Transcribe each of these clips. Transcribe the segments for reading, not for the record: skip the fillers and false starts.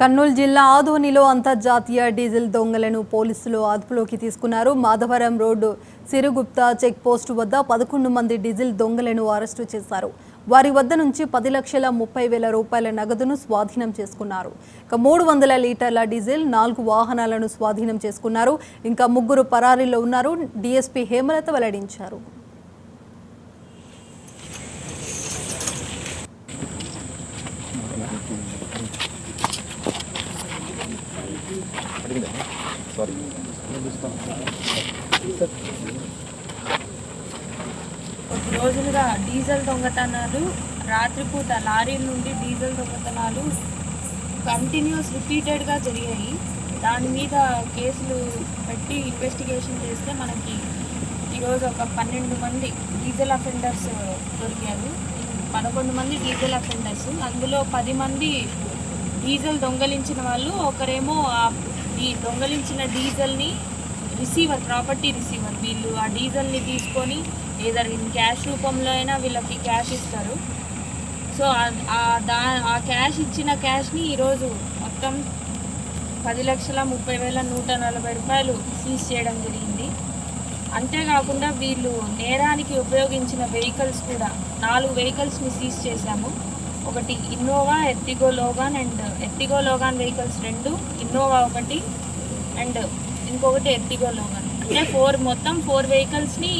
కర్నూలు జిల్లా ఆదోనిలో అంతర్జాతీయ డీజిల్ దొంగలను పోలీసులు అదుపులోకి తీసుకున్నారు. మాధవరం రోడ్డు సిరుగుప్తా చెక్ పోస్ట్ వద్ద 11 మంది డీజిల్ దొంగలను అరెస్టు చేశారు. వారి వద్ద నుంచి 10,30,000 రూపాయల నగదును స్వాధీనం చేసుకున్నారు. 300 లీటర్ల డీజిల్, 4 వాహనాలను స్వాధీనం చేసుకున్నారు. ఇంకా 3 పరారీలో ఉన్నారు. డీఎస్పీ హేమలత వెల్లడించారు. రోజులుగా డీజిల్ దొంగతనాలు, రాత్రిపూట లారీల నుండి డీజిల్ దొంగతనాలు కంటిన్యూస్ రిపీటెడ్గా జరిగాయి. దాని మీద కేసులు పెట్టి ఇన్వెస్టిగేషన్ చేస్తే మనకి ఈరోజు ఒక 12 మంది డీజిల్ అఫెండర్స్ దొరికారు. 11 మంది డీజిల్ అఫెండర్స్, అందులో 10 మంది డీజిల్ దొంగలించిన వాళ్ళు. ఒకరేమో ఈ దొంగలించిన డీజిల్ని ప్రాపర్టీ రిసీవర్, వీళ్ళు ఆ డీజిల్ని తీసుకొని ఏదర్ క్యాష్ రూపంలో అయినా వీళ్ళకి క్యాష్ ఇస్తారు. సో ఆ క్యాష్ ఇచ్చిన క్యాష్ని ఈరోజు మొత్తం 10,30,140 రూపాయలు సీజ్ చేయడం జరిగింది. అంతేకాకుండా వీళ్ళు నేరానికి ఉపయోగించిన వెహికల్స్ కూడా 4 వెహికల్స్ని సీజ్ చేశాము. ఒకటి Innova, Ertiga Logan and Ertiga Logan vehicles 2, Innova 1 and ఇంకొకటి ఎర్టిగో లోగాన్. అంటే మొత్తం 4 వెహికల్స్ని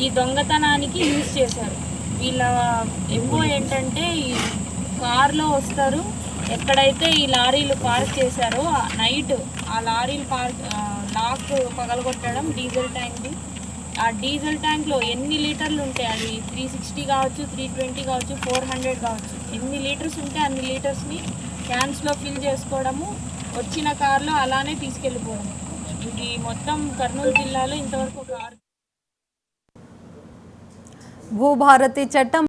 ఈ దొంగతనానికి యూజ్ చేశారు. వీళ్ళ ఎంఓ ఏంటంటే ఈ కార్లో వస్తారు, ఎక్కడైతే ఈ లారీలు పార్క్ చేశారో నైట్ ఆ లారీలు లాక్ పగలగొట్టడం, డీజిల్ ట్యాంక్ది. ఆ డీజిల్ ట్యాంక్లో ఎన్ని లీటర్లు ఉంటే అది 360 కావచ్చు, 320 కావచ్చు, 400 కావచ్చు, ఎన్ని లీటర్స్ ఉంటే అన్ని లీటర్స్ని క్యాన్స్లో ఫిల్ చేసుకోవడము, వచ్చిన కార్లో అలానే తీసుకెళ్ళిపోవడం. ఇది మొత్తం కర్నూలు జిల్లాలో ఇంతవరకు ఒక భూభారతి చట్టం